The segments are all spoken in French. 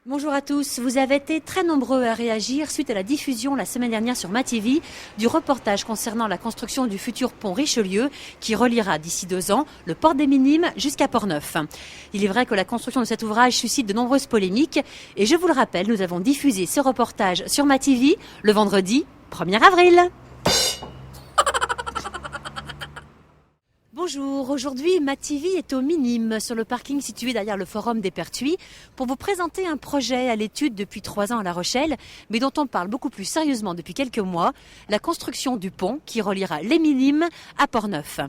Bonjour à tous, vous avez été très nombreux à réagir suite à la diffusion la semaine dernière sur MaTV du reportage concernant la construction du futur pont Richelieu qui reliera d'ici 2 ans le port des Minimes jusqu'à Port-Neuf. Il est vrai que la construction de cet ouvrage suscite de nombreuses polémiques et je vous le rappelle, nous avons diffusé ce reportage sur MaTV le vendredi 1er avril. Bonjour, aujourd'hui MaTV est aux Minimes sur le parking situé derrière le forum des Pertuis pour vous présenter un projet à l'étude depuis 3 ans à La Rochelle mais dont on parle beaucoup plus sérieusement depuis quelques mois, la construction du pont qui reliera les Minimes à Port-Neuf.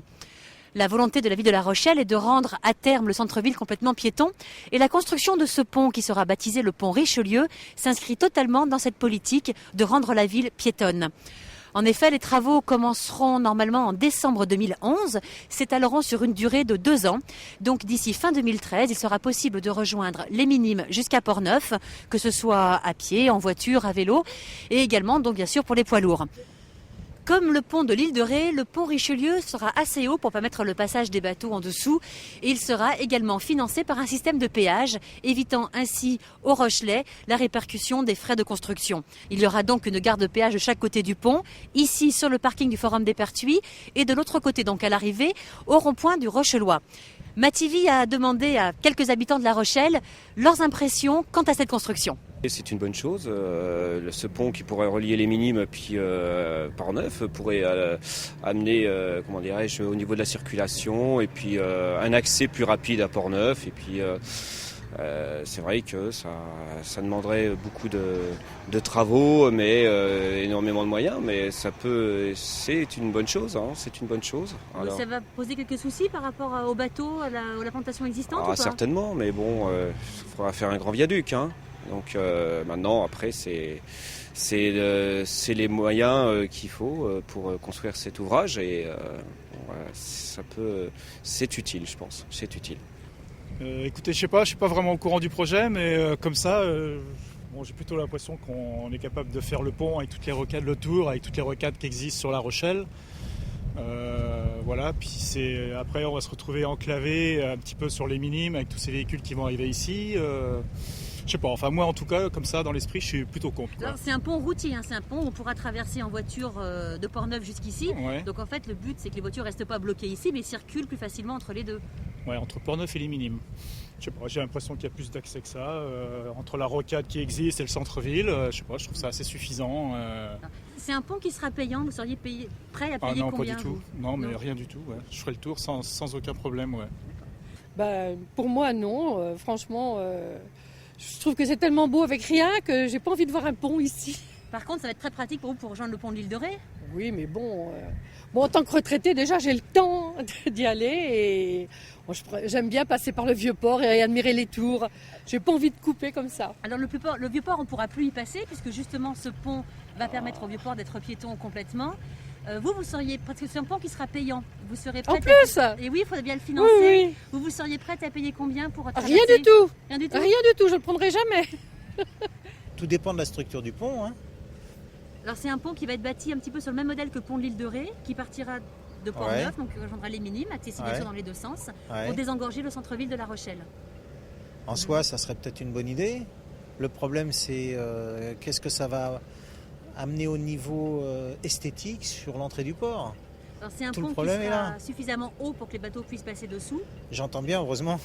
La volonté de la ville de La Rochelle est de rendre à terme le centre-ville complètement piéton et la construction de ce pont qui sera baptisé le pont Richelieu s'inscrit totalement dans cette politique de rendre la ville piétonne. En effet, les travaux commenceront normalement en décembre 2011, s'étaleront sur une durée de 2 ans. Donc d'ici fin 2013, il sera possible de rejoindre les Minimes jusqu'à Port-Neuf, que ce soit à pied, en voiture, à vélo, et également donc bien sûr pour les poids lourds. Comme le pont de l'île de Ré, le pont Richelieu sera assez haut pour permettre le passage des bateaux en dessous et il sera également financé par un système de péage, évitant ainsi aux Rochelais la répercussion des frais de construction. Il y aura donc une gare de péage de chaque côté du pont, ici sur le parking du Forum des Pertuis et de l'autre côté donc à l'arrivée au rond-point du Rochelois. MaTV a demandé à quelques habitants de La Rochelle leurs impressions quant à cette construction. C'est une bonne chose. Ce pont qui pourrait relier les Minimes puis Port-Neuf pourrait amener, au niveau de la circulation et puis un accès plus rapide à Port-Neuf. Et puis c'est vrai que ça demanderait beaucoup de travaux, mais énormément de moyens. Mais c'est une bonne chose. C'est une bonne chose. Alors, ça va poser quelques soucis par rapport aux bateaux, à la plantation existante ou pas ? Certainement, mais bon, il faudra faire un grand viaduc. Donc maintenant, après, c'est les moyens qu'il faut pour construire cet ouvrage et c'est utile, je pense. C'est utile. Écoutez, je suis pas vraiment au courant du projet, mais comme ça, j'ai plutôt l'impression qu'on est capable de faire le pont avec toutes les rocades autour, avec toutes les rocades qui existent sur La Rochelle. Puis après on va se retrouver enclavé un petit peu sur les Minimes avec tous ces véhicules qui vont arriver ici. Je sais pas, enfin moi en tout cas, comme ça dans l'esprit, je suis plutôt contre. Alors, c'est un pont routier, c'est un pont où on pourra traverser en voiture de Port-Neuf jusqu'ici. Ouais. Donc en fait le but c'est que les voitures restent pas bloquées ici mais circulent plus facilement entre les deux. Ouais, entre Port-Neuf et les Minimes. Je sais pas, j'ai l'impression qu'il y a plus d'accès que ça. Entre la rocade qui existe et le centre-ville, je trouve ça assez suffisant. C'est un pont qui sera payant, vous seriez prêt à payer non, combien pas du tout. Non, mais rien du tout. Ouais. Je ferai le tour sans aucun problème. Ouais. Pour moi, non. Franchement, je trouve que c'est tellement beau avec rien que j'ai pas envie de voir un pont ici. Par contre, ça va être très pratique pour vous pour rejoindre le pont de l'île de Ré. Oui, mais bon, en tant que retraité, déjà, j'ai le temps d'y aller et j'aime bien passer par le Vieux-Port et admirer les tours. J'ai pas envie de couper comme ça. Alors le Vieux-Port, on ne pourra plus y passer puisque justement ce pont va permettre au Vieux-Port d'être piéton complètement. Vous seriez, parce que c'est un pont qui sera payant, vous serez prête en plus et oui, il faudrait bien le financer. Oui. Vous seriez prête à payer combien pour traverser ? Rien du tout. Rien du tout. Rien du tout, je le prendrai jamais. Tout dépend de la structure du pont. Alors c'est un pont qui va être bâti un petit peu sur le même modèle que le pont de l'île de Ré, qui partira de Port-Neuf, donc qui rejoindra les Minimes, accessible bien sûr dans les deux sens, pour désengorger le centre-ville de La Rochelle. En soi, ça serait peut-être une bonne idée. Le problème, c'est qu'est-ce que ça va amener au niveau esthétique sur l'entrée du port. Alors c'est un pont qui sera suffisamment haut pour que les bateaux puissent passer dessous. J'entends bien, heureusement.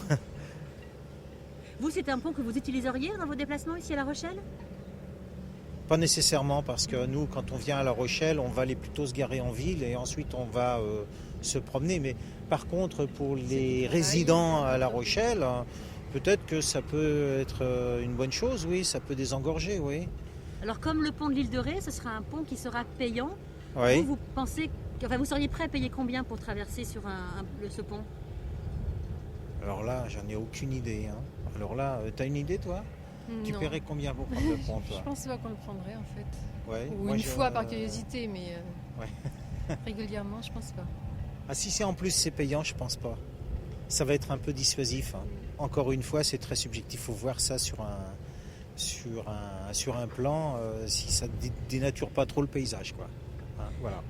Vous, c'est un pont que vous utiliseriez dans vos déplacements ici à La Rochelle ? Pas nécessairement, parce que nous, quand on vient à La Rochelle, on va aller plutôt se garer en ville et ensuite on va se promener. Mais par contre, pour les résidents à La Rochelle, peut-être que ça peut être une bonne chose, oui, ça peut désengorger, oui. Alors comme le pont de l'île de Ré, ce sera un pont qui sera payant. Oui. Vous pensez, vous seriez prêt à payer combien pour traverser sur ce pont ? Alors là, j'en ai aucune idée. Alors là, t'as une idée, toi ? Tu paierais combien pour prendre le pont, toi ? Je pense pas qu'on le prendrait, en fait. Ouais. Ou une fois par curiosité, mais régulièrement, je pense pas. Ah, si en plus c'est payant, je pense pas. Ça va être un peu dissuasif. Encore une fois, c'est très subjectif. Il faut voir ça sur un plan, si ça dénature pas trop le paysage, quoi. Voilà.